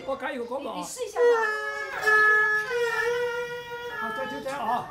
我开一个锅吧。你试一下吧。好，就这样啊。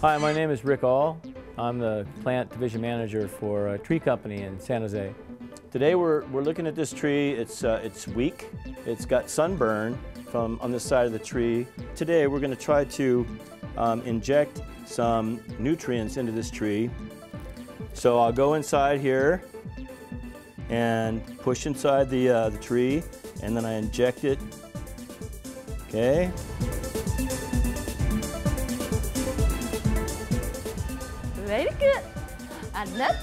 Hi, my name is Rick All. I'm the plant division manager for a tree company in San Jose. Today we're looking at this tree. It's weak. It's got sunburn on this side of the tree. Today we're going to try to inject some nutrients into this tree. So I'll go inside here and push inside the tree, and then I inject it. Okay. Very good. And then,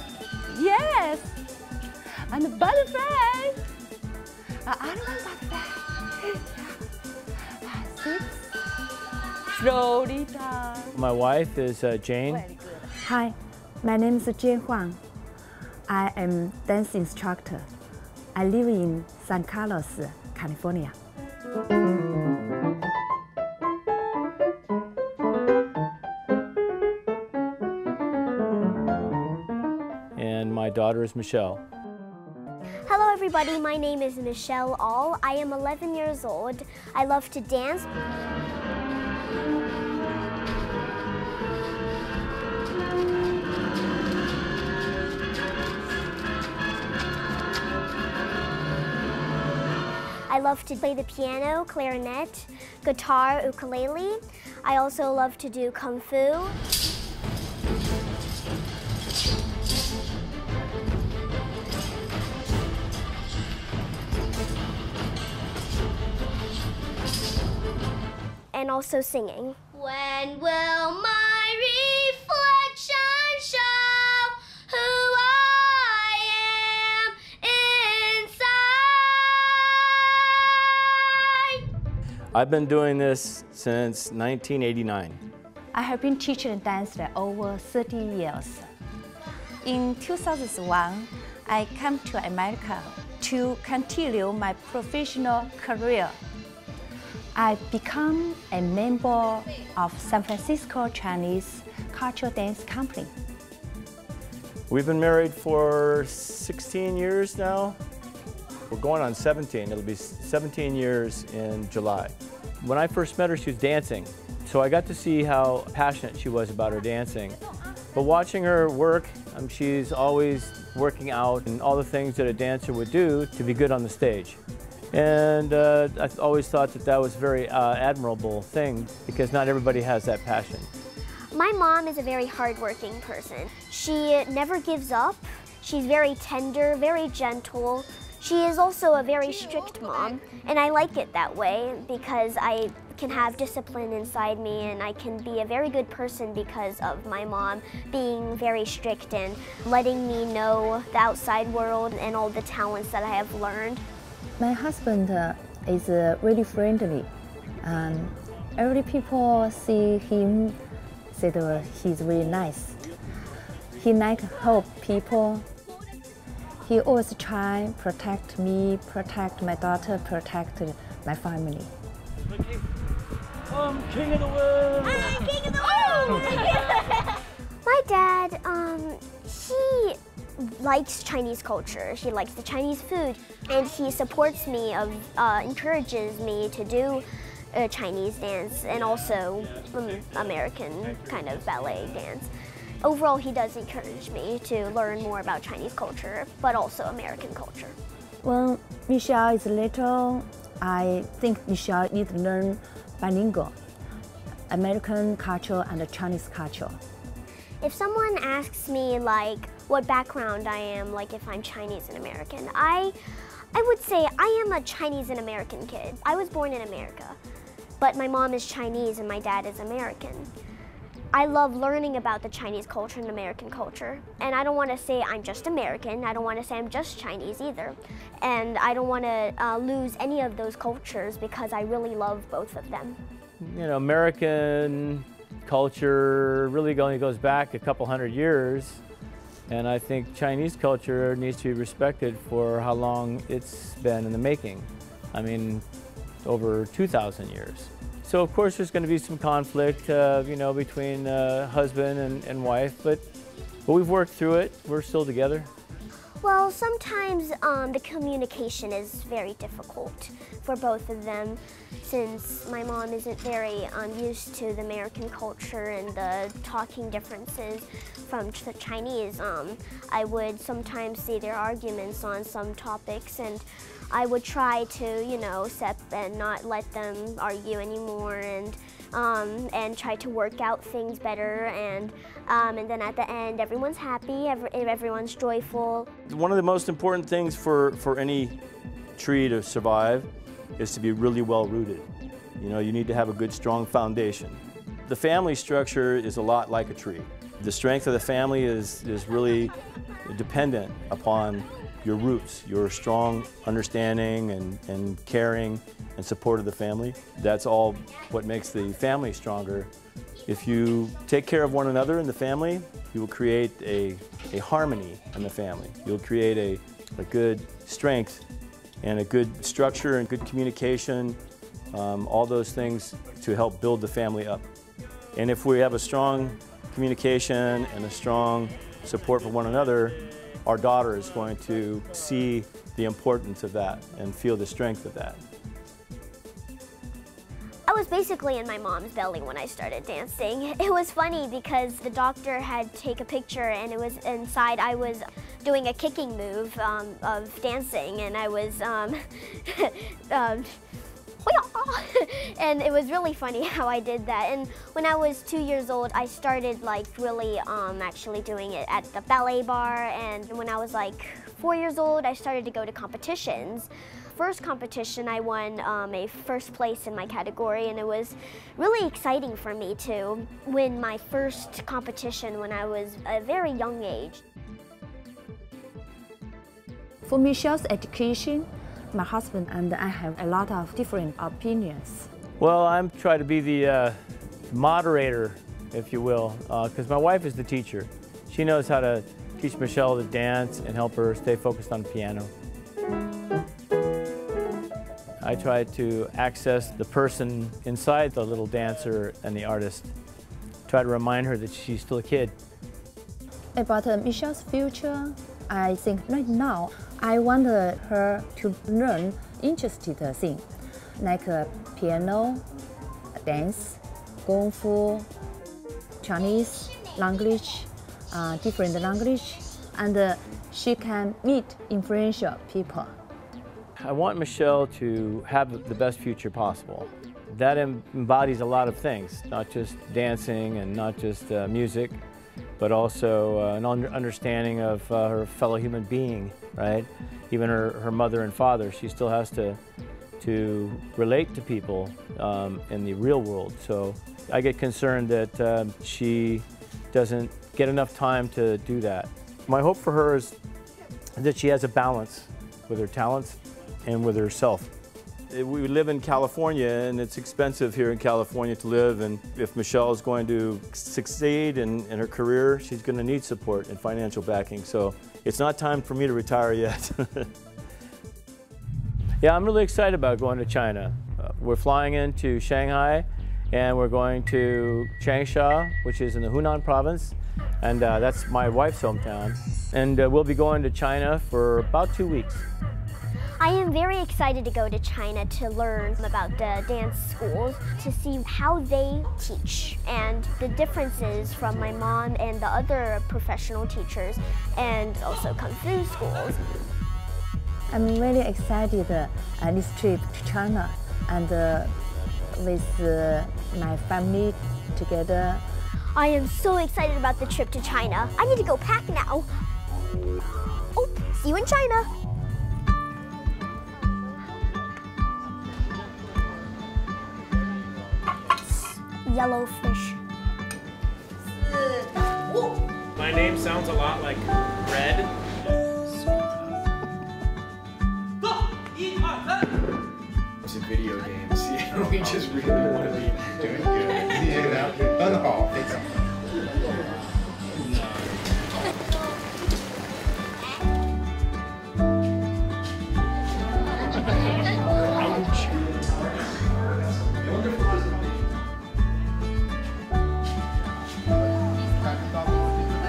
yes. And the butterfly. Other one butterfly. 6. Slowly down. My wife is Jane. Very good. Hi, my name is Jane Huang. I am dance instructor. I live in San Carlos, California. And my daughter is Michelle. Hello everybody, my name is Michelle All. I am 11 years old. I love to dance. I love to play the piano, clarinet, guitar, ukulele. I also love to do kung fu. And also singing. When will my reflection show who I am inside? I've been doing this since 1989. I have been teaching dance for over 30 years. In 2001, I came to America to continue my professional career. I become a member of San Francisco Chinese Cultural Dance Company. We've been married for 16 years now. We're going on 17. It'll be 17 years in July. When I first met her, she was dancing. So I got to see how passionate she was about her dancing. But watching her work, she's always working out and all the things that a dancer would do to be good on the stage. And I always thought that that was a very admirable thing because not everybody has that passion. My mom is a very hardworking person. She never gives up. She's very tender, very gentle. She is also a very strict mom, and I like it that way because I can have discipline inside me and I can be a very good person because of my mom being very strict and letting me know the outside world and all the talents that I have learned. My husband is really friendly. Every people see him said he's really nice. He like help people. He always try protect me, protect my daughter, protect my family. I'm king of the world! I'm king of the world! My dad, he likes Chinese culture. He likes the Chinese food, and he supports me, encourages me to do Chinese dance and also American kind of ballet dance. Overall, he does encourage me to learn more about Chinese culture, but also American culture. When Michelle is little, I think Michelle needs to learn bilingual, American culture and Chinese culture. If someone asks me like, what background I am, like if I'm Chinese and American. I would say I am a Chinese and American kid. I was born in America, but my mom is Chinese and my dad is American. I love learning about the Chinese culture and American culture. And I don't want to say I'm just American. I don't want to say I'm just Chinese either. And I don't want to lose any of those cultures because I really love both of them. You know, American culture really only goes back a couple hundred years. And I think Chinese culture needs to be respected for how long it's been in the making. I mean, over 2,000 years. So of course there's going to be some conflict, you know, between husband and wife, but we've worked through it. We're still together. Well, sometimes the communication is very difficult for both of them, since my mom isn't very used to the American culture and the talking differences from the Chinese. I would sometimes see their arguments on some topics, and I would try to, you know, step and not let them argue anymore, and try to work out things better, and then at the end everyone's happy, everyone's joyful. One of the most important things for any tree to survive is to be really well rooted. You know, you need to have a good, strong foundation. The family structure is a lot like a tree. The strength of the family is really dependent upon your roots, your strong understanding and caring and support of the family. That's all what makes the family stronger. If you take care of one another in the family, you will create a harmony in the family. You'll create a good strength and a good structure and good communication, all those things to help build the family up. And if we have a strong communication and a strong support for one another, our daughter is going to see the importance of that and feel the strength of that. I was basically in my mom's belly when I started dancing. It was funny because the doctor had to take a picture, and it was inside I was doing a kicking move of dancing, and I was and it was really funny how I did that. And when I was 2 years old, I started like really actually doing it at the ballet bar, and when I was like 4 years old, I started to go to competitions. First competition, I won a first place in my category, and it was really exciting for me to win my first competition when I was a very young age. For Michelle's education, my husband and I have a lot of different opinions. Well, I'm trying to be the moderator, if you will, because my wife is the teacher. She knows how to teach Michelle to dance and help her stay focused on the piano. I try to access the person inside the little dancer and the artist. Try to remind her that she's still a kid. About Michelle's future, I think right now, I want her to learn interesting things like piano, dance, kung fu, Chinese language, different language, and she can meet influential people. I want Michelle to have the best future possible. That embodies a lot of things, not just dancing and not just music, but also an understanding of her fellow human being, right? Even her mother and father, she still has to relate to people in the real world. So I get concerned that she doesn't get enough time to do that. My hope for her is that she has a balance with her talents and with herself. We live in California, and it's expensive here in California to live, and if Michelle is going to succeed in her career, she's going to need support and financial backing. So it's not time for me to retire yet. Yeah, I'm really excited about going to China. We're flying into Shanghai, and we're going to Changsha, which is in the Hunan province, and that's my wife's hometown. And we'll be going to China for about 2 weeks. I am very excited to go to China to learn about the dance schools, to see how they teach and the differences from my mom and the other professional teachers, and also Kung Fu schools. I'm really excited this trip to China, and with my family together. I am so excited about the trip to China. I need to go pack now. Oh, see you in China. Yellow fish. My name sounds a lot like red. It's video games. Yeah, we just really want to be doing good. Yeah, 很好，非常好。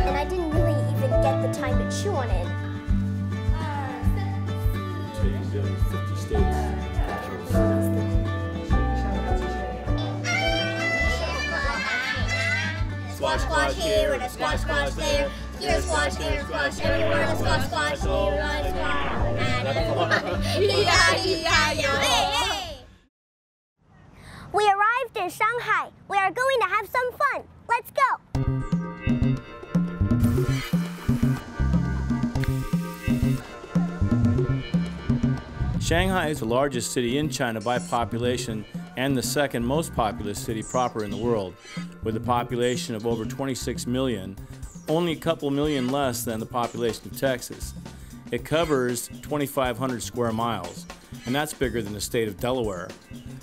And I didn't really even get the time to chew on it. Squash, squash here and a squash, squash there. Here a squash, here a squash, everywhere a squash, squash, here a squash. Hey! We arrived in Shanghai. We are going to have some fun. Let's go. Shanghai is the largest city in China by population and the second most populous city proper in the world, with a population of over 26 million, only a couple million less than the population of Texas. It covers 2,500 square miles, and that's bigger than the state of Delaware.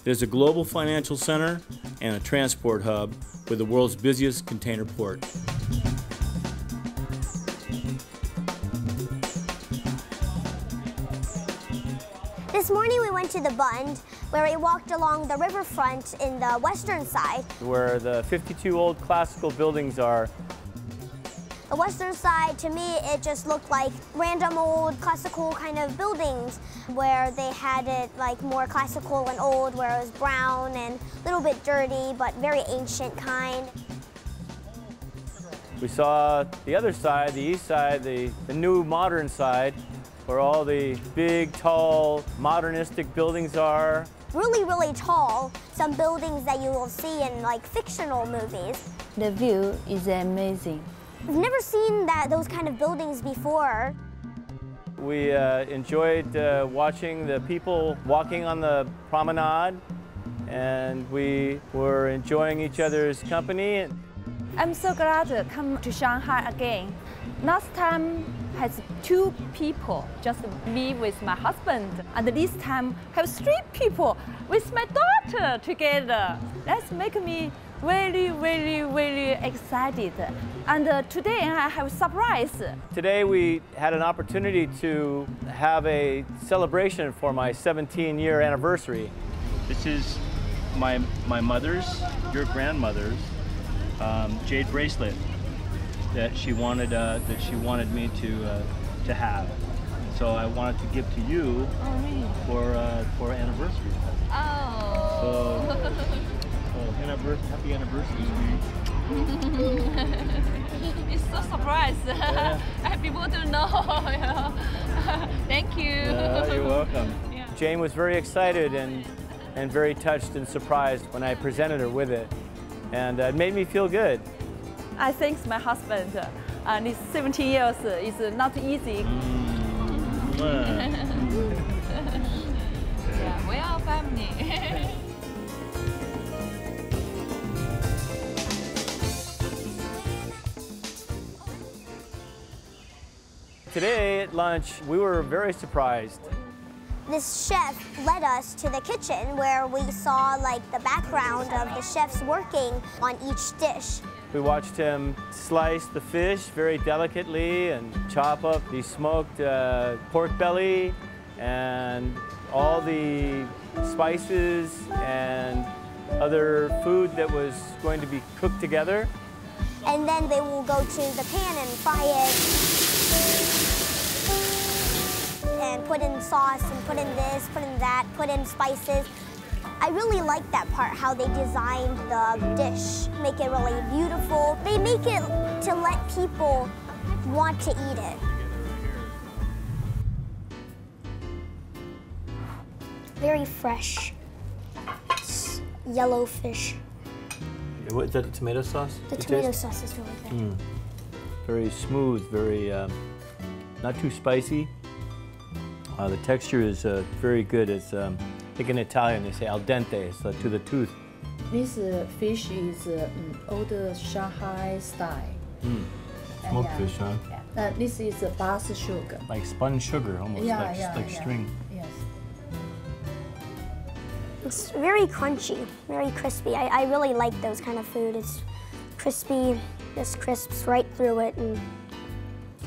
It is a global financial center and a transport hub with the world's busiest container port. This morning we went to the Bund, where we walked along the riverfront in the western side. Where the 52 old classical buildings are. The western side, to me, it just looked like random old classical kind of buildings where they had it like more classical and old, where it was brown and a little bit dirty, but very ancient kind. We saw the other side, the east side, the new modern side, where all the big, tall, modernistic buildings are. Really, really tall. Some buildings that you will see in like fictional movies. The view is amazing. I've never seen those kind of buildings before. We enjoyed watching the people walking on the promenade, and we were enjoying each other's company. I'm so glad to come to Shanghai again. Last time has 2 people, just me with my husband, and this time have 3 people with my daughter together. That's make me really, really, really excited. And today I have a surprise. Today we had an opportunity to have a celebration for my 17-year anniversary. This is my mother's, your grandmother's, jade bracelet that she wanted me to have. So I wanted to give to you for anniversary. Oh. Happy anniversary. It's so surprised. Yeah. People don't know. Thank you. You're welcome. Yeah. Jane was very excited and very touched and surprised when I presented her with it. And it made me feel good. I thank my husband. And it's 17 years is not easy. Yeah, we are family. Today at lunch, we were very surprised. This chef led us to the kitchen where we saw like the background of the chefs working on each dish. We watched him slice the fish very delicately and chop up the smoked pork belly and all the spices and other food that was going to be cooked together. And then they will go to the pan and fry it. And put in sauce and put in this, put in that, put in spices. I really like that part, how they designed the dish, make it really beautiful. They make it to let people want to eat it. Very fresh. It's yellow fish. What, is that the tomato sauce? The tomato sauce is really good. Very smooth, very not too spicy. The texture is very good. It's, I think in Italian they say al dente, it's to the tooth. This fish is old Shanghai style. Smoked fish, huh? Yeah. This is bath sugar. Like spun sugar, almost like string. Yes. It's very crunchy, very crispy. I really like those kind of food. It's crispy, just crisps right through it and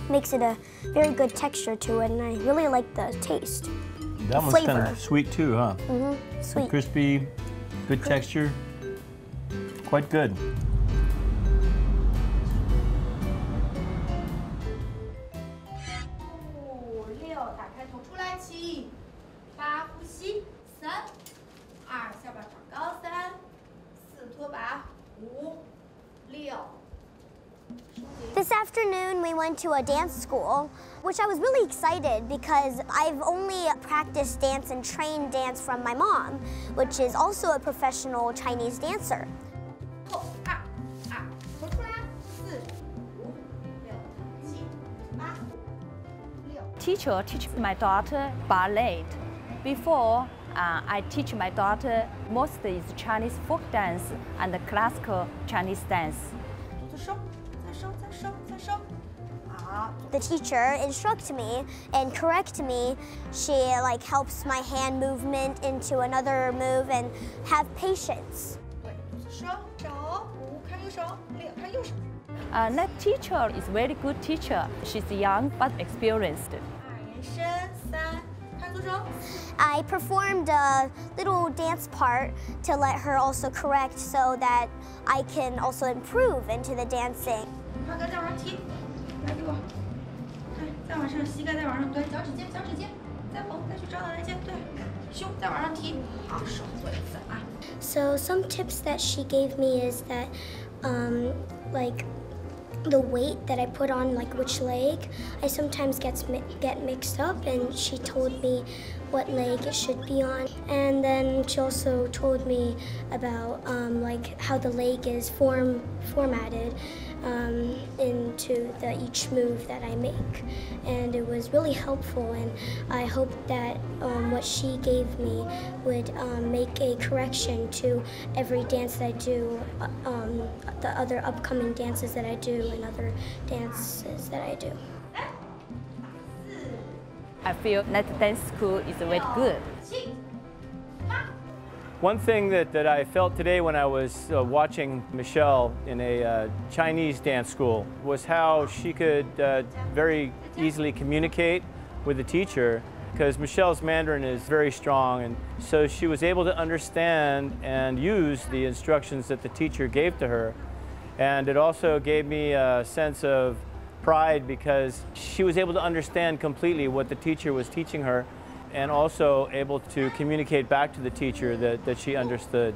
makes it a very good texture to it, and I really like the taste. That one's kind of sweet too, huh? Mm-hmm, sweet. Crispy, good texture, quite good. 5、6，打开头出来，7、8，呼吸，3、2，下巴长高，3、4，拖把，5、6。 This afternoon we went to a dance school, which I was really excited because I've only practiced dance and trained dance from my mom, which is also a professional Chinese dancer. 后2、2，头出来，4、5、6、7、8、6。 Teacher teach my daughter ballet. Before, I teach my daughter mostly is Chinese folk dance and classical Chinese dance. 左收，再收，再收，再收。好。 The teacher instructs me and correct me. She helps my hand movement into another move and have patience. 对，左收，手，5，看右手，6，看右手。 That teacher is very good teacher. She's young but experienced. 2，延伸，3，看左手。 I performed a little dance part to let her also correct so that I can also improve into the dancing. 胖哥再往上提，来给我，看，再往上，膝盖再往上，对，脚趾尖，脚趾尖，再绷，再去找到来肩，对，胸再往上提，好，手做一次啊。 So some tips that she gave me is that, the weight that I put on which leg, I sometimes get mixed up, and she told me what leg it should be on. And then she also told me about how the leg is formatted into each move that I make, and it was really helpful, and I hope that what she gave me would make a correction to every dance that I do, the other upcoming dances that I do, and other dances that I do. I feel that dance school is very good. One thing that I felt today when I was watching Michelle in a Chinese dance school was how she could very easily communicate with the teacher, because Michelle's Mandarin is very strong, and so she was able to understand and use the instructions that the teacher gave to her. And it also gave me a sense of pride because she was able to understand completely what the teacher was teaching her, and also able to communicate back to the teacher that she understood.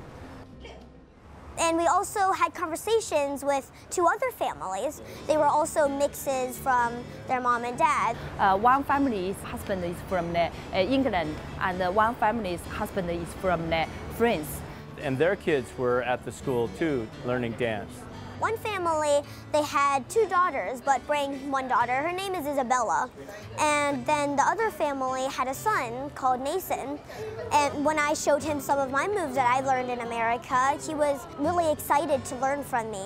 And we also had conversations with 2 other families. They were also mixes from their mom and dad. One family's husband is from England, and one family's husband is from France. And their kids were at the school too, learning dance. One family, they had 2 daughters, but bring 1 daughter. Her name is Isabella. And then the other family had a son called Mason. And when I showed him some of my moves that I learned in America, he was really excited to learn from me.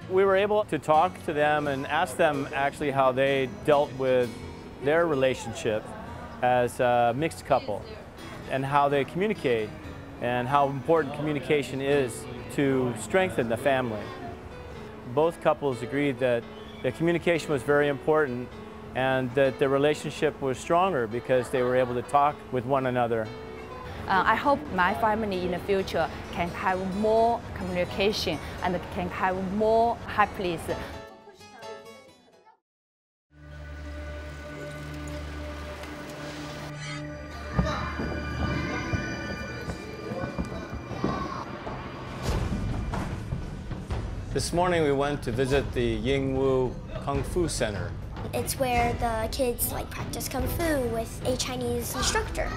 We were able to talk to them and ask them actually how they dealt with their relationship as a mixed couple, and how they communicate, and how important communication is to strengthen the family. Both couples agreed that the communication was very important, and that the relationship was stronger because they were able to talk with one another. I hope my family in the future can have more communication and can have more happiness. This morning we went to visit the Yingwu Kung Fu Center. It's where the kids practice Kung Fu with a Chinese instructor.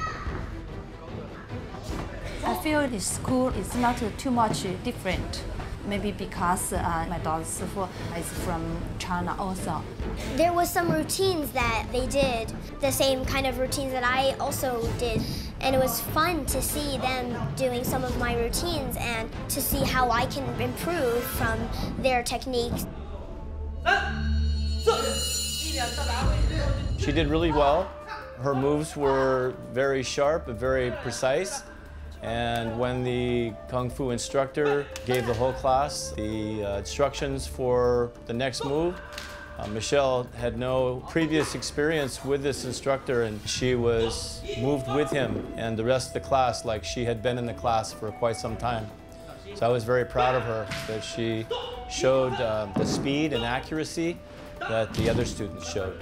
I feel the school is not too much different. Maybe because my daughter Sifu is from China also. There was some routines that they did, the same kind of routines that I also did. And it was fun to see them doing some of my routines and to see how I can improve from their techniques. She did really well. Her moves were very sharp and very precise. And when the Kung Fu instructor gave the whole class the instructions for the next move, Michelle had no previous experience with this instructor, and she was moved with him and the rest of the class like she had been in the class for quite some time. So I was very proud of her that she showed the speed and accuracy that the other students showed.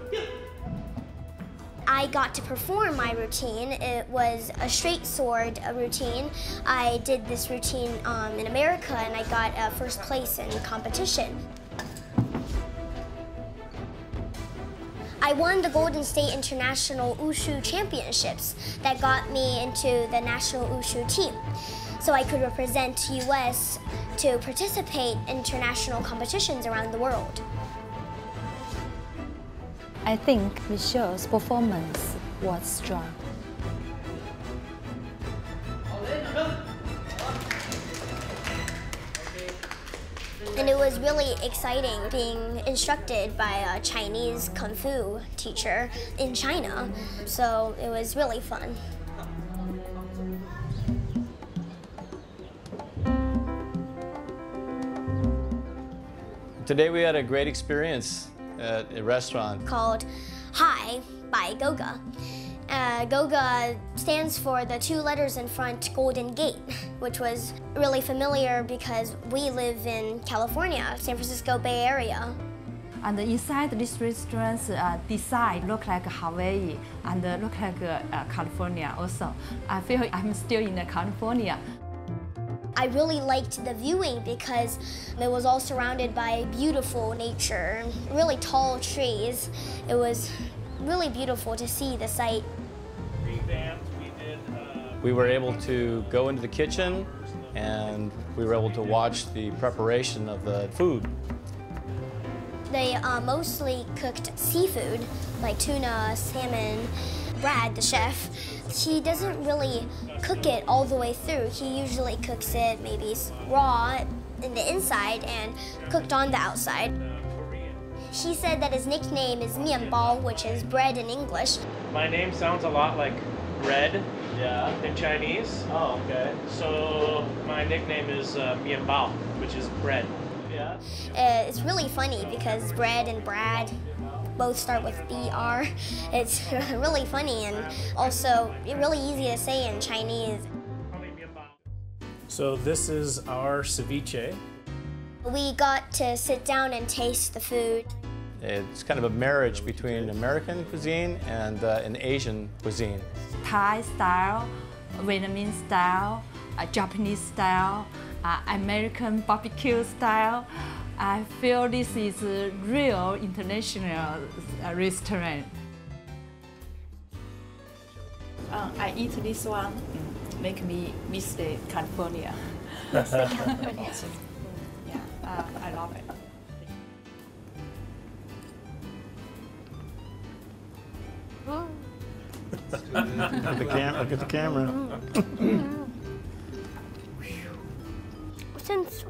I got to perform my routine. It was a straight sword routine. I did this routine in America, and I got first place in competition. I won the Golden State International Wushu Championships that got me into the national Wushu team. So I could represent US to participate in international competitions around the world. I think Michelle's performance was strong. And it was really exciting being instructed by a Chinese Kung Fu teacher in China. So it was really fun. Today we had a great experience at a restaurant Called Hi by Goga. Goga stands for the two letters in front, Golden Gate, which was really familiar because we live in California, San Francisco Bay Area. And inside this restaurant, design look like Hawaii and look like California also. I feel I'm still in California. I really liked the viewing because it was all surrounded by beautiful nature, really tall trees. It was really beautiful to see the site. We were able to go into the kitchen and we were able to watch the preparation of the food. They mostly cooked seafood, like tuna, salmon. Brad, the chef, he doesn't really cook it all the way through. He usually cooks it maybe raw in the inside and cooked on the outside. He said that his nickname is 面包, which is bread in English. My name sounds a lot like bread in Chinese. Oh, okay. So my nickname is 面包, which is bread. Yeah. It's really funny because bread and Brad both start with BR. It's really funny and also really easy to say in Chinese. So this is our ceviche. We got to sit down and taste the food. It's kind of a marriage between American cuisine and an Asian cuisine. Thai style, Vietnamese style, Japanese style, American barbecue style. I feel this is a real international restaurant. I eat this one, make me miss the California. Yeah, I love it. Look at the camera. Since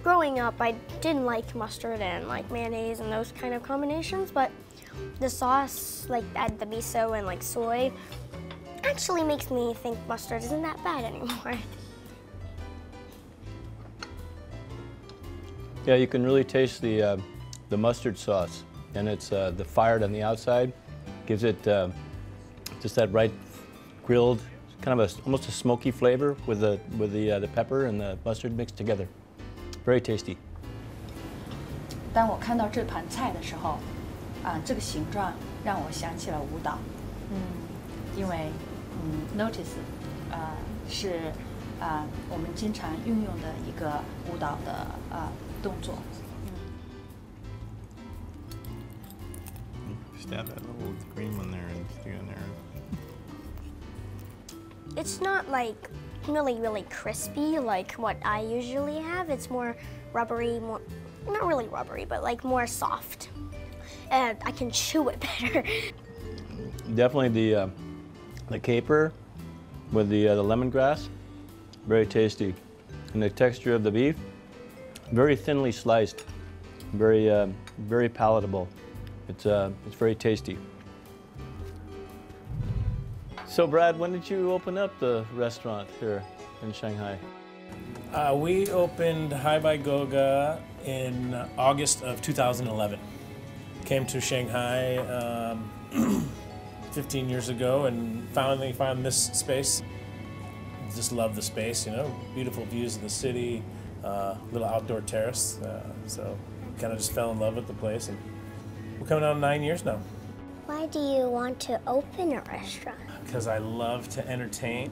growing up, I didn't like mustard and like mayonnaise and those kind of combinations, but the sauce, like add the miso and like soy, actually makes me think mustard isn't that bad anymore. Yeah, you can really taste the mustard sauce, and it's the fired on the outside gives it just that right grilled, kind of almost a smoky flavor with the pepper and the mustard mixed together. Very tasty. 当我看到这盘菜的时候，这个形状让我想起了舞蹈。因为notice 是我们经常运用的一个舞蹈的动作。Stab that little green one there and stick it in there. It's not like really crispy like what I usually have. It's more rubbery, more, not really rubbery, but like more soft. And I can chew it better. Definitely the caper with the lemongrass, very tasty. And the texture of the beef, very thinly sliced, very palatable. It's very tasty. So Brad, when did you open up the restaurant here in Shanghai? We opened Hai Bai Goga in August of 2011. Came to Shanghai 15 years ago and finally found this space. Just love the space, you know, beautiful views of the city, little outdoor terrace. So kind of just fell in love with the place, and we're coming on 9 years now. Why do you want to open a restaurant? Because I love to entertain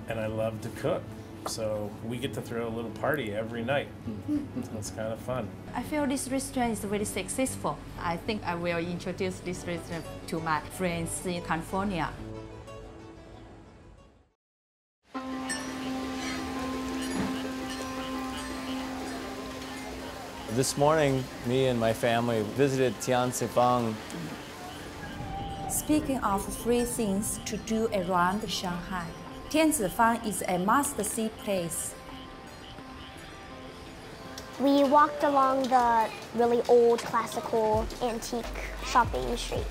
and I love to cook. So we get to throw a little party every night. So it's kind of fun. I feel this restaurant is very successful. I think I will introduce this restaurant to my friends in California. This morning, me and my family visited Tianzifang. Speaking of free things to do around Shanghai, Tianzifang is a must-see place. We walked along the really old, classical, antique shopping street.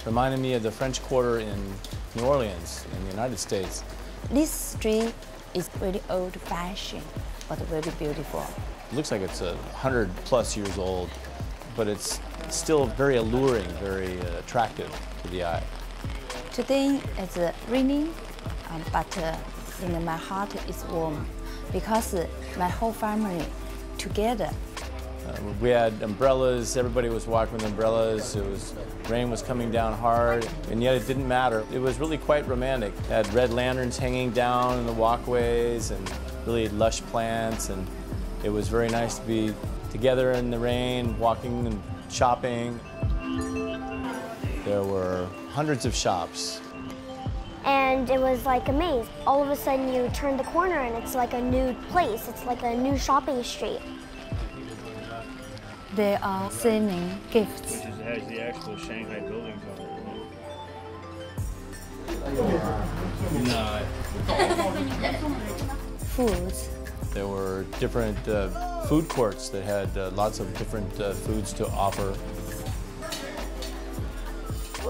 Reminded me of the French Quarter in New Orleans in the United States. This street is very old-fashioned, but very beautiful. It looks like it's 100+ years old, but it's still very alluring, very attractive to the eye. Today it's raining, but in my heart it's warm because my whole family together. We had umbrellas, everybody was walking with umbrellas, rain was coming down hard, and yet it didn't matter. It was really quite romantic. It had red lanterns hanging down in the walkways and really lush plants, and it was very nice to be together in the rain, walking and shopping. There were hundreds of shops. And it was like a maze. All of a sudden you turn the corner and it's like a new place. It's like a new shopping street. They are selling gifts. Which has the actual Shanghai buildings on it. Foods. There were different food courts that had lots of different foods to offer.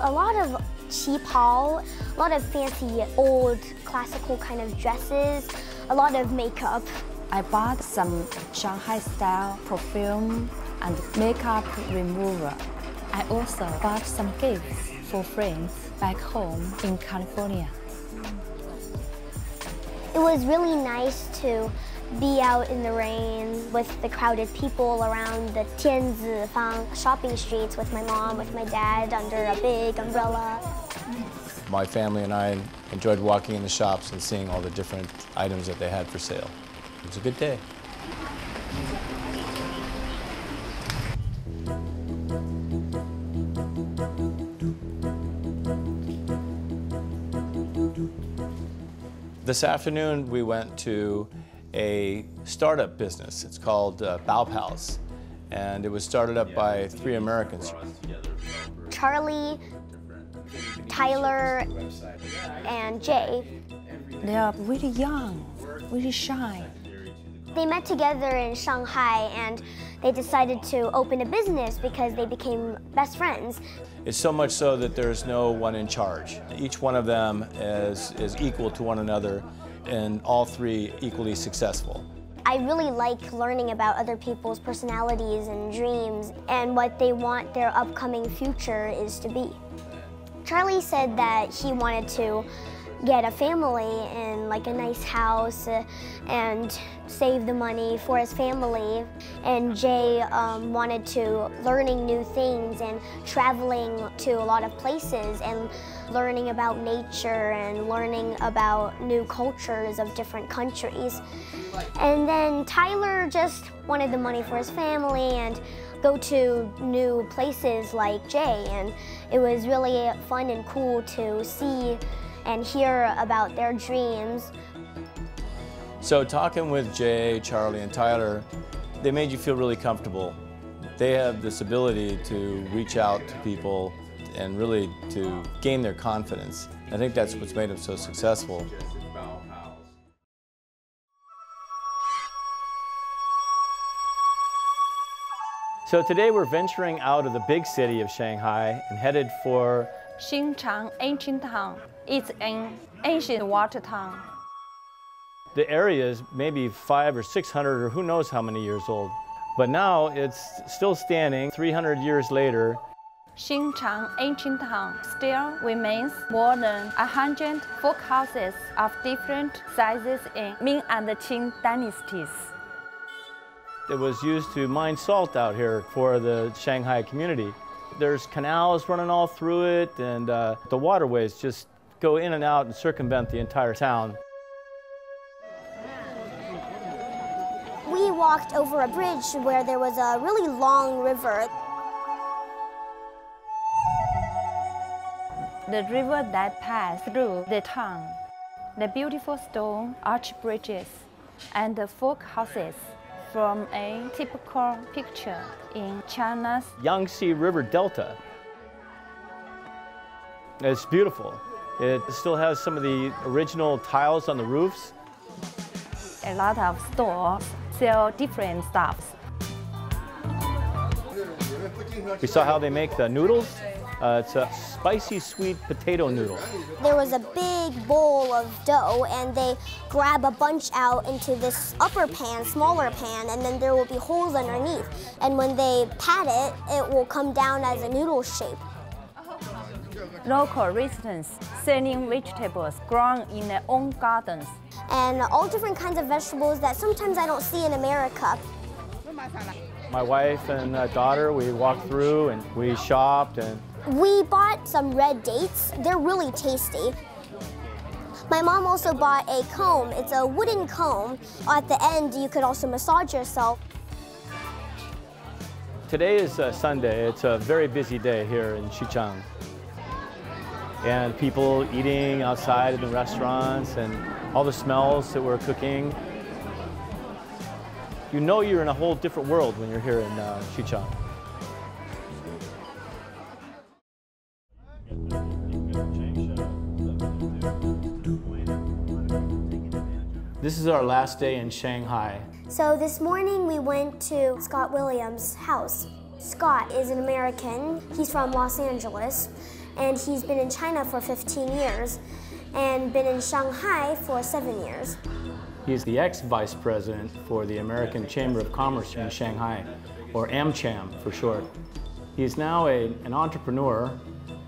A lot of qipao, a lot of fancy old classical kind of dresses, a lot of makeup. I bought some Shanghai-style perfume and makeup remover. I also bought some gifts for friends back home in California. It was really nice to be out in the rain with the crowded people around the Tianzifang shopping streets with my mom, with my dad under a big umbrella. My family and I enjoyed walking in the shops and seeing all the different items that they had for sale. It was a good day. This afternoon we went to a startup business. It's called Baopao's, and it was started up by 3 Americans. Charlie, Tyler, and Jay. They are really young, really shy. They met together in Shanghai and they decided to open a business because they became best friends. It's so much so that there's no one in charge. Each one of them is equal to one another, and all 3 equally successful. I really like learning about other people's personalities and dreams and what they want their upcoming future is to be. Charlie said that he wanted to get a family in like a nice house and save the money for his family. And Jay wanted to learning new things and traveling to a lot of places and learning about nature and learning about new cultures of different countries. And then Tyler just wanted the money for his family and go to new places like Jay. And it was really fun and cool to see and hear about their dreams. So talking with Jay, Charlie, and Tyler, They made you feel really comfortable. They have this ability to reach out to people and really to gain their confidence. I think that's what's made them so successful. So today we're venturing out of the big city of Shanghai and headed for Xinchang ancient town. It's an ancient water town. The area is maybe 500 or 600 or who knows how many years old. But now it's still standing 300 years later. Xinchang ancient town still remains more than 100 folk houses of different sizes in Ming and Qing dynasties. It was used to mine salt out here for the Shanghai community. There's canals running all through it, and the waterways just go in and out and circumvent the entire town. We walked over a bridge where there was a really long river. The river that passed through the town, the beautiful stone arch bridges, and the folk houses from a typical picture in China's Yangtze River Delta. It's beautiful. It still has some of the original tiles on the roofs. A lot of stores sell different stuffs. We saw how they make the noodles. It's a spicy sweet potato noodle. There was a big bowl of dough, and they grab a bunch out into this upper pan, smaller pan, and then there will be holes underneath. And when they pat it, it will come down as a noodle shape. Local residents selling vegetables grown in their own gardens. And all different kinds of vegetables that sometimes I don't see in America. My wife and daughter, we walked through and we shopped, and we bought some red dates. They're really tasty. My mom also bought a comb. It's a wooden comb. At the end, you could also massage yourself. Today is Sunday. It's a very busy day here in Xinchang. And people eating outside in the restaurants and all the smells that we're cooking. You know you're in a whole different world when you're here in Xinchang. This is our last day in Shanghai. So this morning we went to Scott Williams' house. Scott is an American. He's from Los Angeles, and he's been in China for 15 years and been in Shanghai for 7 years. He's the ex-vice president for the American Chamber of Commerce in Shanghai, or AmCham for short. He's now an entrepreneur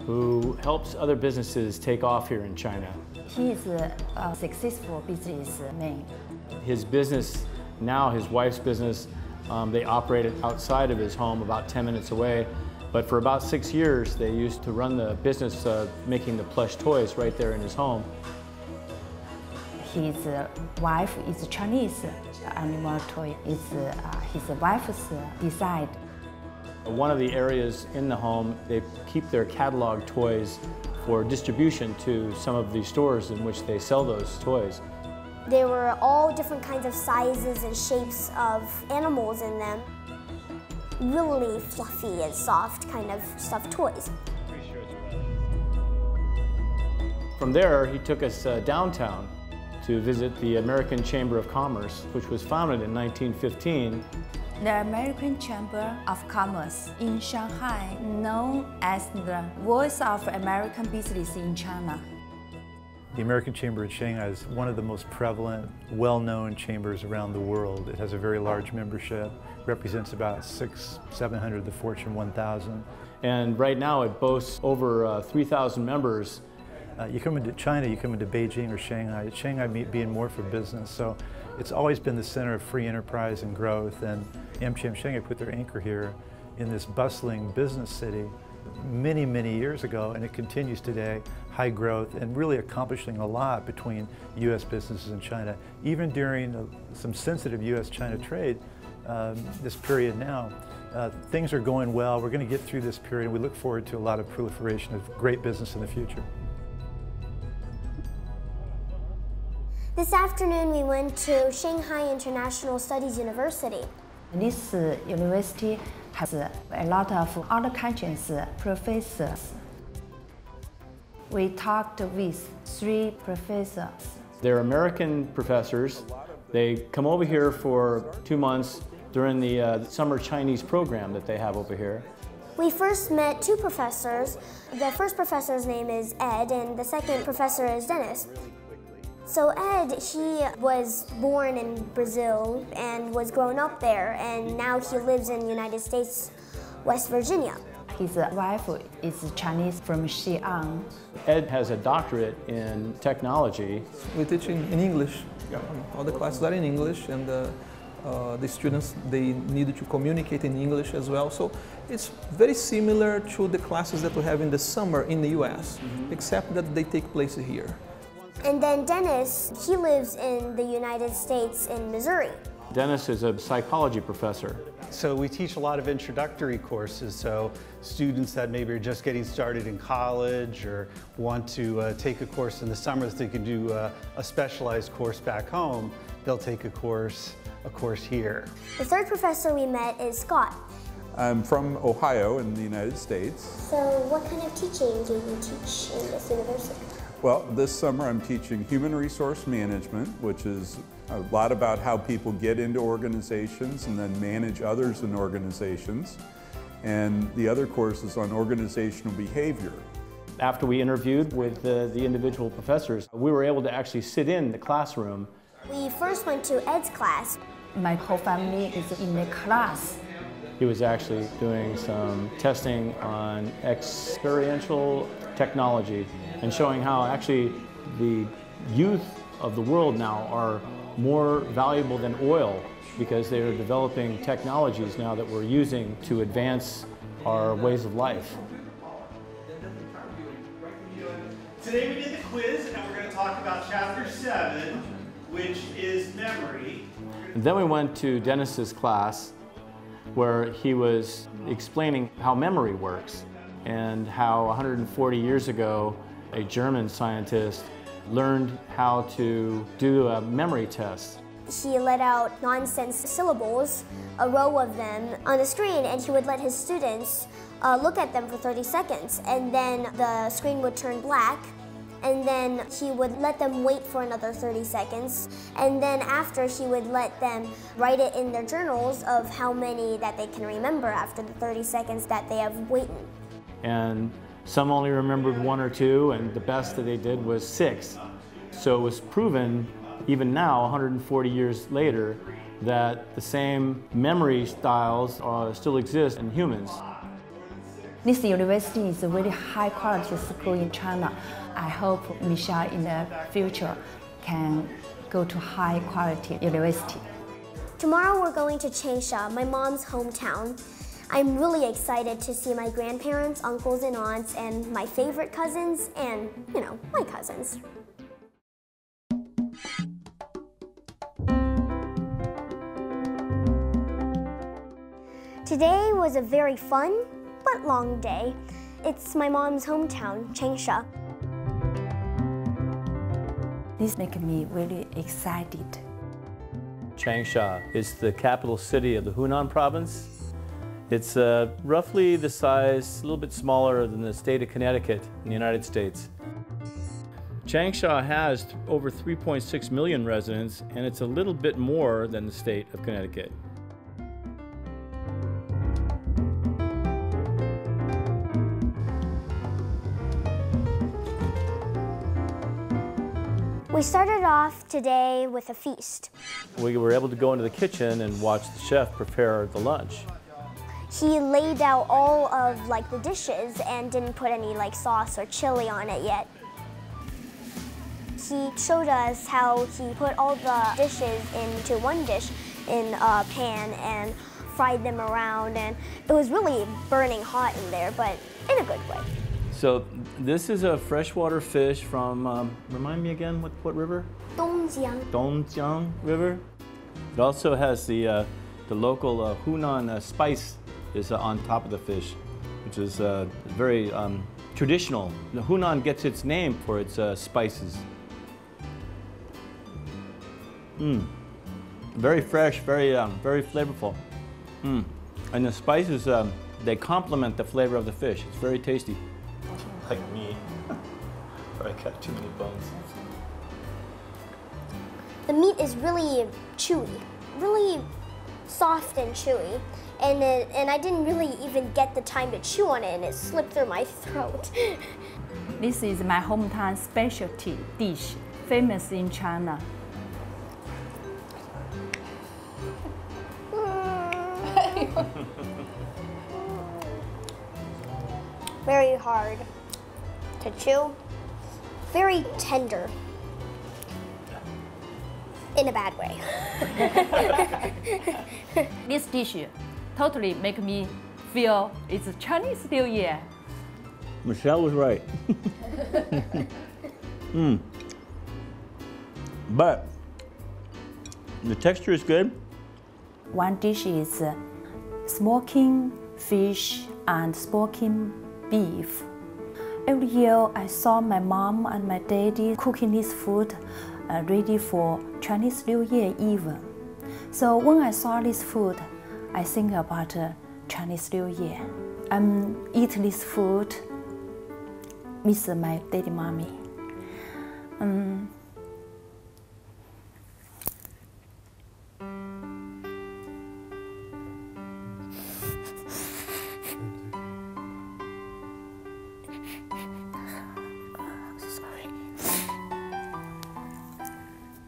who helps other businesses take off here in China. He is a successful businessman. His business, now his wife's business, they operate it outside of his home about 10 minutes away. But for about 6 years, they used to run the business making the plush toys right there in his home. His wife is Chinese. The animal toy is his wife's design. One of the areas in the home, they keep their catalog toys for distribution to some of the stores in which they sell those toys. There were all different kinds of sizes and shapes of animals in them. Really fluffy and soft kind of stuffed toys. From there, he took us downtown to visit the American Chamber of Commerce, which was founded in 1915. The American Chamber of Commerce in Shanghai, known as the voice of American business in China. The American Chamber in Shanghai is one of the most prevalent, well-known chambers around the world. It has a very large membership, represents about 700 of the Fortune 1000. And right now it boasts over 3,000 members. You come into China, you come into Beijing or Shanghai. Shanghai being more for business, so it's always been the center of free enterprise and growth, and AmCham Shanghai put their anchor here in this bustling business city many, many years ago, and it continues today, high growth and really accomplishing a lot between U.S. businesses and China. Even during some sensitive U.S.-China trade, this period now, things are going well. We're going to get through this period, and we look forward to a lot of proliferation of great business in the future. This afternoon we went to Shanghai International Studies University. This university has a lot of other countries' professors. We talked with 3 professors. They're American professors. They come over here for 2 months during the summer Chinese program that they have over here. We first met 2 professors. The first professor's name is Ed, and the second professor is Dennis. So Ed, he was born in Brazil and was grown up there, and now he lives in the United States, West Virginia. His wife is Chinese from Xi'an. Ed has a doctorate in technology. We teach in English. All the classes are in English, and the students, they need to communicate in English as well. So it's very similar to the classes that we have in the summer in the US, except that they take place here. And then Dennis, he lives in the United States in Missouri. Dennis is a psychology professor. So we teach a lot of introductory courses, so students that maybe are just getting started in college or want to take a course in the summer that they can do a specialized course back home, they'll take a course here. The third professor we met is Scott. I'm from Ohio in the United States. So what kind of teaching do you teach in this university? Well, this summer I'm teaching human resource management, which is a lot about how people get into organizations and then manage others in organizations. And the other course is on organizational behavior. After we interviewed with the individual professors, we were able to actually sit in the classroom. We first went to Ed's class. My whole family is in the class. He was actually doing some testing on experiential technology and showing how actually the youth of the world now are more valuable than oil because they are developing technologies now that we're using to advance our ways of life. Today we did the quiz and we're going to talk about chapter 7, which is memory. And then we went to Dennis's class where he was explaining how memory works and how 140 years ago a German scientist learned how to do a memory test. He let out nonsense syllables, a row of them, on the screen, and he would let his students look at them for 30 seconds, and then the screen would turn black, and then he would let them wait for another 30 seconds, and then after he would let them write it in their journals of how many that they can remember after the 30 seconds that they have waited. And some only remembered 1 or 2, and the best that they did was 6. So it was proven, even now, 140 years later, that the same memory styles still exist in humans. This university is a very high quality school in China. I hope Michelle in the future can go to high quality university. Tomorrow we're going to Changsha, my mom's hometown. I'm really excited to see my grandparents, uncles and aunts, and my favorite cousins, and, you know, my cousins. Today was a very fun but long day. It's my mom's hometown, Changsha. This makes me really excited. Changsha is the capital city of the Hunan province. It's roughly the size, a little bit smaller than the state of Connecticut in the United States. Changsha has over 3.6 million residents, and it's a little bit more than the state of Connecticut. We started off today with a feast. We were able to go into the kitchen and watch the chef prepare the lunch. He laid out all of the dishes and didn't put any sauce or chili on it yet. He showed us how he put all the dishes into one dish in a pan and fried them around, and it was really burning hot in there, but in a good way. So this is a freshwater fish from, remind me again, what river? Dongjiang. Dongjiang River. It also has the local Hunan spice is on top of the fish, which is very traditional. The Hunan gets its name for its spices. Very fresh, very flavorful. And the spices, they complement the flavor of the fish. It's very tasty. Like me. I got too many bones. The meat is really chewy, really soft and chewy. And I didn't really even get the time to chew on it, and it slipped through my throat. This is my hometown specialty dish, famous in China. Very hard to chew, very tender. In a bad way. This dish totally make me feel it's Chinese New Year. Michelle was right. But the texture is good. One dish is smoking fish and smoking beef. Every year I saw my mom and my daddy cooking this food ready for Chinese New Year Eve. So when I saw this food, I think about Chinese New Year. I'm eating this food with my daddy, mommy.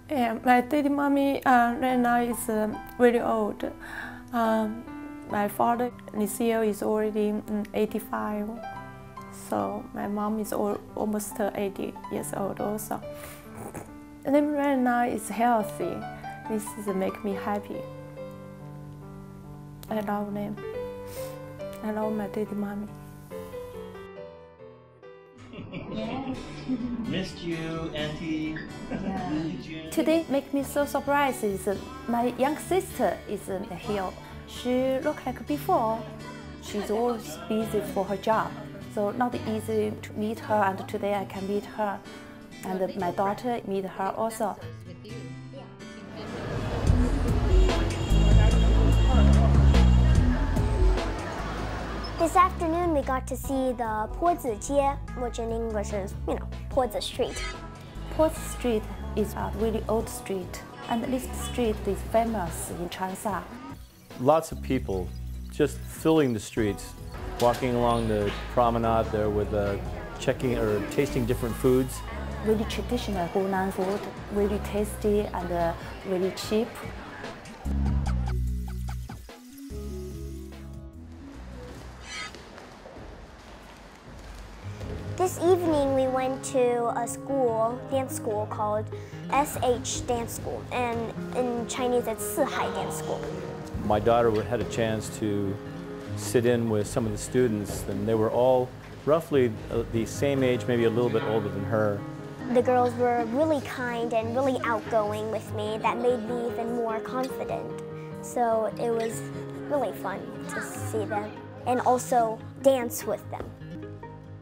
Yeah, my daddy, mommy right now is very old. My father this year is already 85, so my mom is almost 80 years old also. And then right now is healthy. This is make me happy. I love them. I love my daddy, mommy. Yes. Missed you, Auntie. Yeah. Today make me so surprised is my young sister is here. She look like before. She's always busy for her job, so not easy to meet her. And today I can meet her, and my daughter meet her also. This afternoon we got to see the 坡子街, which in English is, 坡子 Street. 坡子 Street is a really old street, and this street is famous in Changsha. Lots of people just filling the streets, walking along the promenade there with checking or tasting different foods. Really traditional Hunan food, really tasty and really cheap. This evening we went to a school, dance school called SH Dance School, and in Chinese it's Sihai Dance School. My daughter had a chance to sit in with some of the students, and they were all roughly the same age, maybe a little bit older than her. The girls were really kind and really outgoing with me. That made me even more confident. So it was really fun to see them and also dance with them.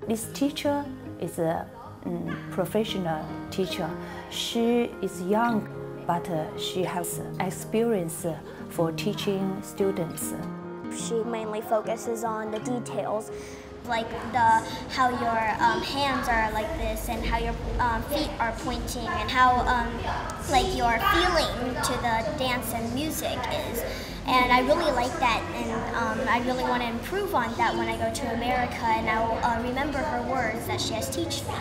This teacher is a professional teacher. She is young, but she has experience for teaching students. She mainly focuses on the details, like how your hands are like this, and how your feet are pointing, and how like your feeling to the dance and music is. And I really like that, and I really want to improve on that when I go to America, and I'll remember her words that she has taught me.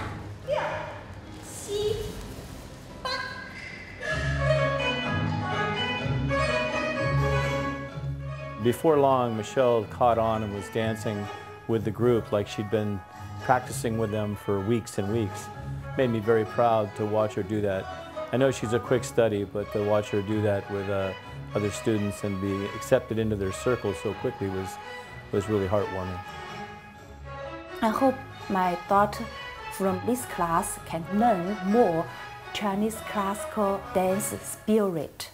Before long, Michelle caught on and was dancing with the group like she'd been practicing with them for weeks and weeks. Made me very proud to watch her do that. I know she's a quick study, but to watch her do that with other students and be accepted into their circle so quickly was really heartwarming. I hope my daughter from this class can learn more Chinese classical dance spirit.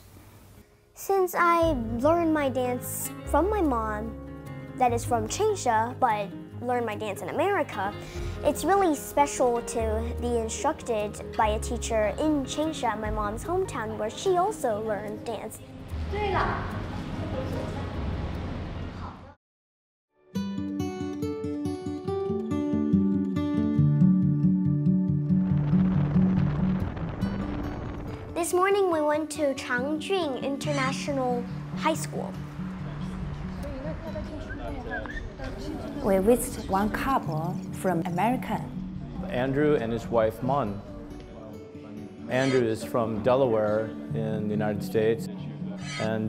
Since I learned my dance from my mom, that is from Changsha, but learned my dance in America, it's really special to be instructed by a teacher in Changsha, my mom's hometown, where she also learned dance. 对了， This morning we went to Changjun International High School. We visited one couple from America. Andrew and his wife, Mon. Andrew is from Delaware in the United States, and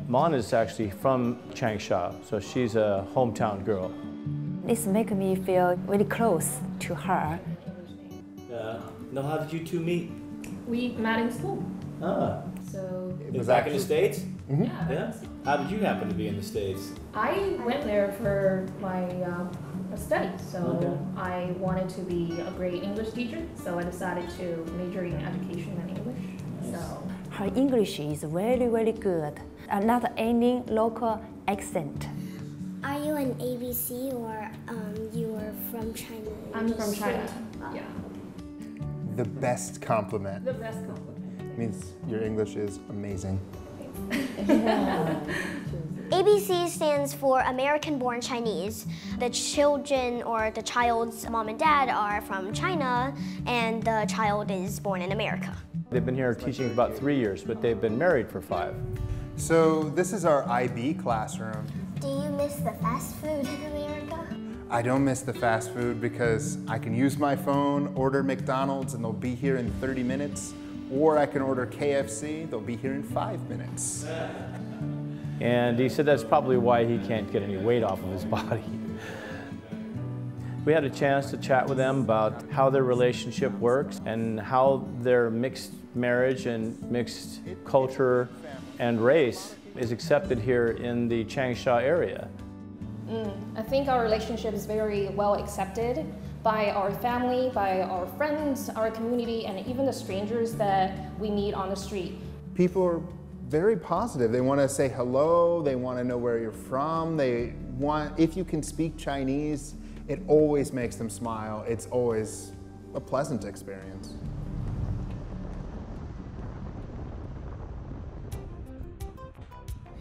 Mon is actually from Changsha, so she's a hometown girl. This makes me feel really close to her. Now, how did you two meet? We met in school. Ah. So Back in the States? Mm-hmm. Yeah. How did you happen to be in the States? I went there for my study. So Okay. I wanted to be a great English teacher. So I decided to major in education and English. So Her English is very, very good. Not any local accent. Are you an ABC or you are from China? I'm from China. Yeah. The best compliment. The best compliment. Means your English is amazing. ABC stands for American Born Chinese. The children or the child's mom and dad are from China and the child is born in America. They've been here teaching about 3 years, but they've been married for 5. So this is our IB classroom. Do you miss the fast food in America? I don't miss the fast food because I can use my phone, order McDonald's, and they'll be here in 30 minutes. Or I can order KFC, they'll be here in 5 minutes. And he said that's probably why he can't get any weight off of his body. We had a chance to chat with them about how their relationship works and how their mixed marriage and mixed culture and race is accepted here in the Changsha area. I think our relationship is very well accepted by our family, by our friends, our community, and even the strangers that we meet on the street. People are very positive. They want to say hello, they want to know where you're from, they want, if you can speak Chinese, it always makes them smile. It's always a pleasant experience.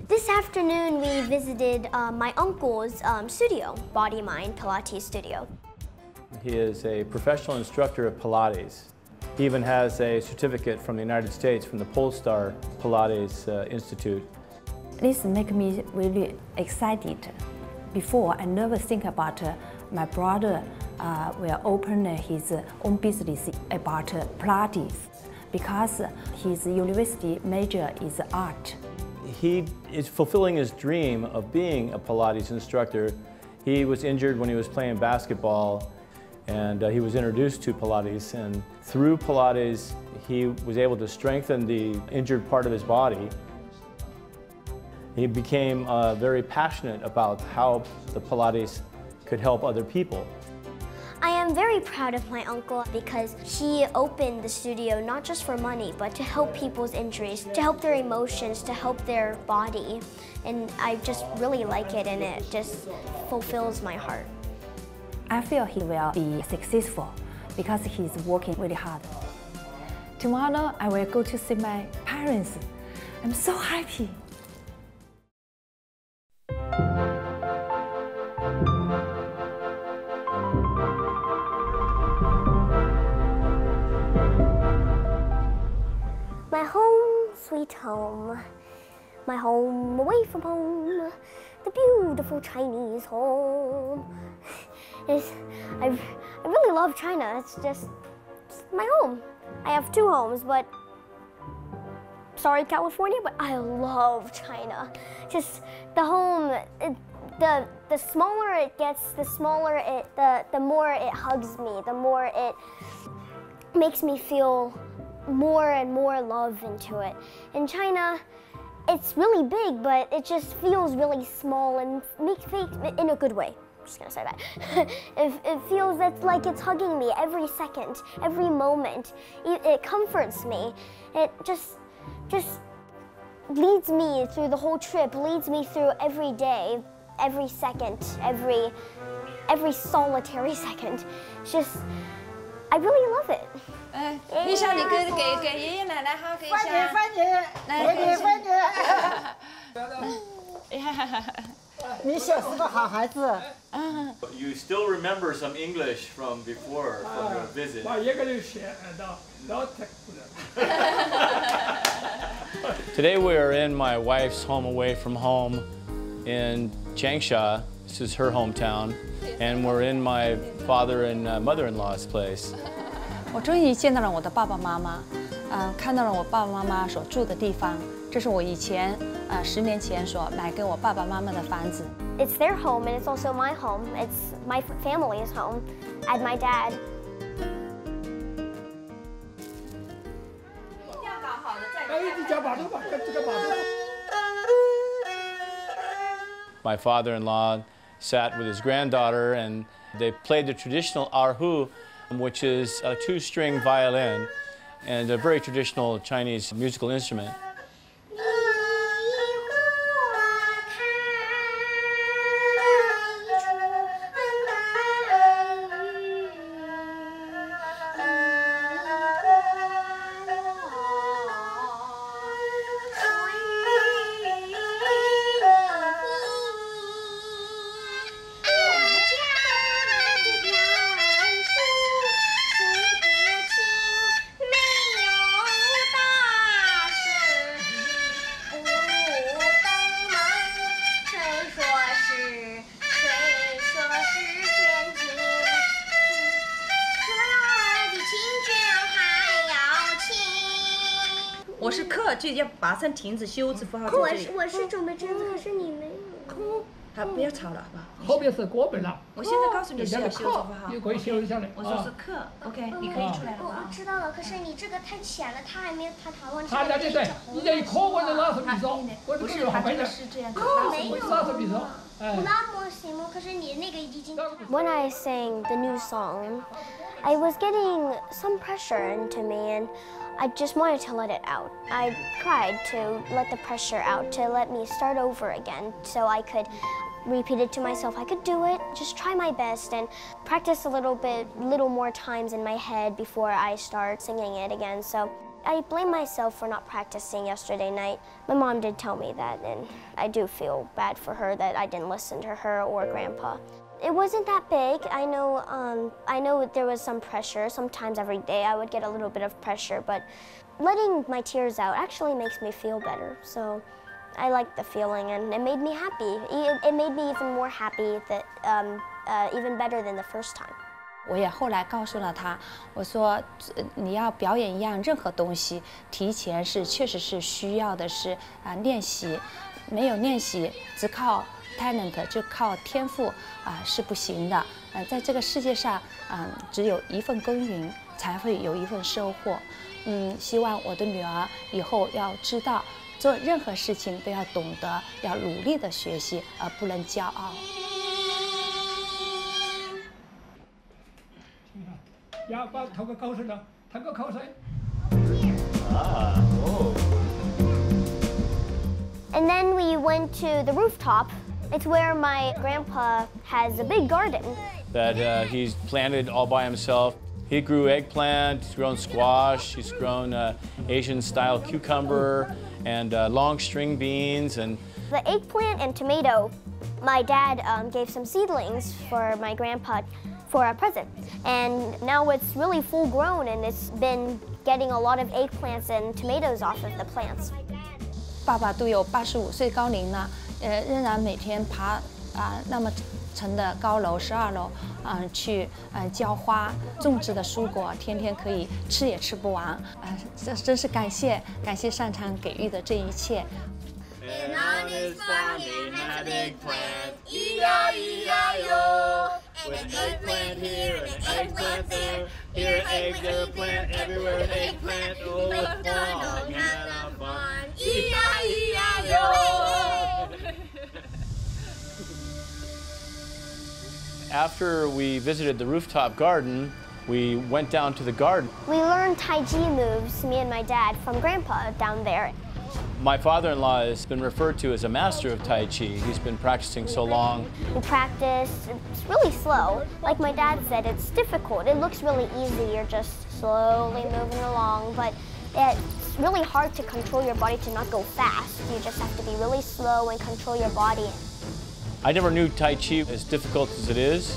This afternoon we visited my uncle's studio, Body Mind Pilates Studio. He is a professional instructor of Pilates. He even has a certificate from the United States from the Polestar Pilates Institute. This makes me really excited. Before, I never think about my brother will open his own business about Pilates because his university major is art. He is fulfilling his dream of being a Pilates instructor. He was injured when he was playing basketball, and he was introduced to Pilates, and through Pilates he was able to strengthen the injured part of his body. He became very passionate about how the Pilates could help other people. I am very proud of my uncle because he opened the studio not just for money, but to help people's injuries, to help their emotions, to help their body. And I just really like it, and it just fulfills my heart. I feel he will be successful because he's working really hard. Tomorrow I will go to see my parents. I'm so happy. My home, sweet home. My home away from home. The beautiful Chinese home. I really love China. It's just my home. I have 2 homes, but sorry, California, but I love China. Just the home, the smaller it gets, the more it hugs me, the more it makes me feel more and more love into it. In China, it's really big, but it just feels really small and makes in a good way. I'm just gonna say that. It feels like it's hugging me every second, every moment. It comforts me. It just leads me through the whole trip, leads me through every day, every second, every solitary second. It's just, I really love it. 丽莎，你给爷爷奶奶哈个一下。你小是个好孩子。 You still remember some English from before, from your visit? 把一个人写到老太苦了。Today we are in my wife's home away from home in Changsha. This is her hometown. And we're in my father and mother-in-law's place. 我终于见到了我的爸爸妈妈，看到了我爸爸妈妈所住的地方。这是我以前10年前所买给我爸爸妈妈的房子。It's their home and it's also my home. It's my family's home and my dad. My father-in-law sat with his granddaughter and they played the traditional erhu, which is a 2-string violin and a very traditional Chinese musical instrument.我是课就要马上停止休止符号在这里。我是准备这样子，可是你没有。好，不要吵了，好吧？后面是国本了。我现在告诉你是要休止符号。你可以休一下来。我说是课 ，OK， 你可以出来了吧？我知道了，可是你这个太浅了，他还没有他讨论。他对对，你这一课我就老是比说，我不是他这个是这样子，没有。老是比说。那么行吗？可是你那个已经。When I sang the new song, I was getting some pressure into me, and I just wanted to let it out. I tried to let the pressure out, to let me start over again, so I could repeat it to myself. I could do it, just try my best, and practice a little more times in my head before I start singing it again. So I blame myself for not practicing yesterday night. My mom did tell me that, and I do feel bad for her that I didn't listen to her or Grandpa. It wasn't that big. I know there was some pressure. Sometimes every day I would get a little bit of pressure, but letting my tears out actually makes me feel better. So I liked the feeling, and it made me happy. It made me even more happy, that even better than the first time. 我也后来告诉了他，我说你要表演一样任何东西，提前确实是需要的是练习，没有练习只靠 talent 就靠天赋是不行的。在这个世界上只有一份耕耘才会有一份收获。希望我的女儿以后要知道，做任何事情都要懂得要努力的学习，而不能骄傲。 要把吐个口水了，吐个口水。And then we went to the rooftop. It's where my grandpa has a big garden. That he's planted all by himself. He grew eggplant, he's grown squash, he's grown Asian-style cucumber and long string beans. And the eggplant and tomato, my dad gave some seedlings for my grandpa for a present. And now it's really full grown, and it's been getting a lot of eggplants and tomatoes off of the plants. 爸爸都有85岁高龄了，仍然每天爬那么层的高楼12楼去浇花，种植的蔬果天天可以吃也吃不完，这真是感谢上苍给予的这一切。 And on his farm he had an eggplant, E-I-E-I-O. With an eggplant here and an eggplant there, here an egg, there a plant, everywhere an eggplant. Oh, the farm had a farm, E-I-E-I-O. After we visited the rooftop garden, we went down to the garden. We learned Tai Chi moves, me and my dad, from Grandpa down there. My father-in-law has been referred to as a master of Tai Chi. He's been practicing so long. We practice, it's really slow. Like my dad said, it's difficult. It looks really easy, you're just slowly moving along, but it's really hard to control your body to not go fast. You just have to be really slow and control your body. I never knew Tai Chi as difficult as it is.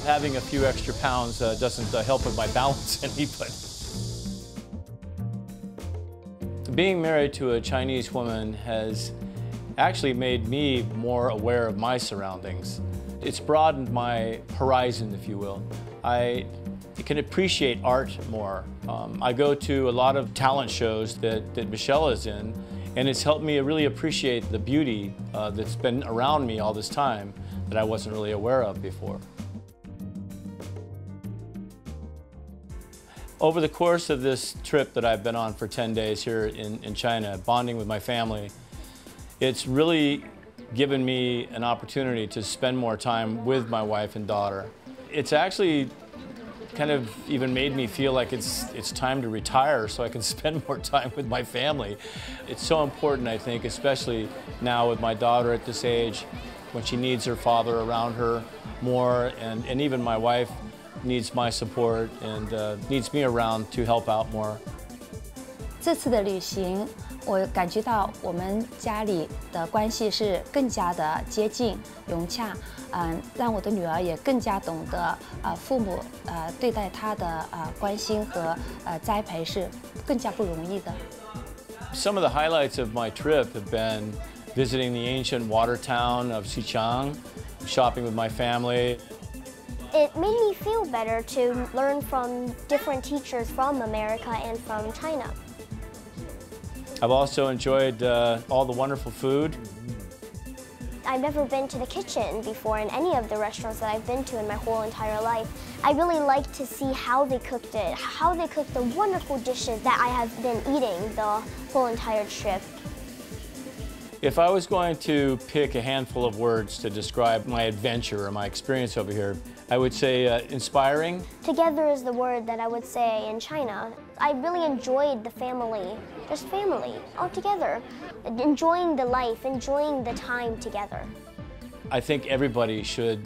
Having a few extra pounds doesn't help with my balance any, but Being married to a Chinese woman has actually made me more aware of my surroundings. It's broadened my horizon, if you will. I can appreciate art more. I go to a lot of talent shows that Michelle is in, and it's helped me really appreciate the beauty that's been around me all this time that I wasn't really aware of before. Over the course of this trip that I've been on for 10 days here in China, bonding with my family, it's really given me an opportunity to spend more time with my wife and daughter. It's actually kind of even made me feel like it's time to retire so I can spend more time with my family. It's so important, I think, especially now with my daughter at this age, when she needs her father around her more, and even my wife needs my support and needs me around to help out more. 这次的旅行，我感觉到我们家里的关系是更加的接近、融洽，让我的女儿也更加懂得父母对待她的关心和栽培是更加不容易的。Some of the highlights of my trip have been visiting the ancient water town of Xichang, shopping with my family. It made me feel better to learn from different teachers from America and from China. I've also enjoyed all the wonderful food. I've never been to the kitchen before in any of the restaurants that I've been to in my whole entire life. I really like to see how they cooked it, how they cooked the wonderful dishes that I have been eating the whole entire trip. If I was going to pick a handful of words to describe my adventure or my experience over here, I would say inspiring. Together is the word that I would say in China. I really enjoyed the family, just family, all together. Enjoying the life, enjoying the time together. I think everybody should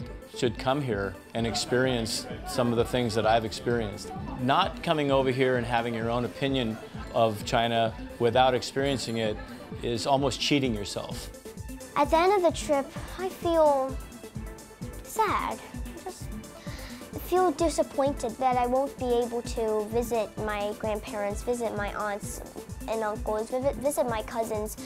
come here and experience some of the things that I've experienced. Not coming over here and having your own opinion of China without experiencing it is almost cheating yourself. At the end of the trip, I feel sad. I feel disappointed that I won't be able to visit my grandparents, visit my aunts and uncles, visit my cousins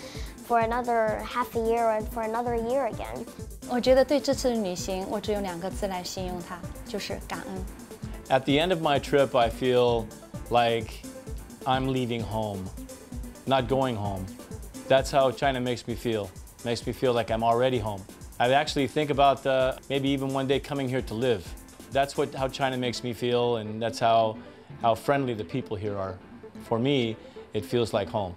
for another half a year or for another year again. 我觉得对这次旅行，我只有2个字来形容它，就是感恩。At the end of my trip, I feel like I'm leaving home, not going home. That's how China makes me feel. Makes me feel like I'm already home. I actually think about maybe even one day coming here to live. That's how China makes me feel, and that's how friendly the people here are. For me, it feels like home.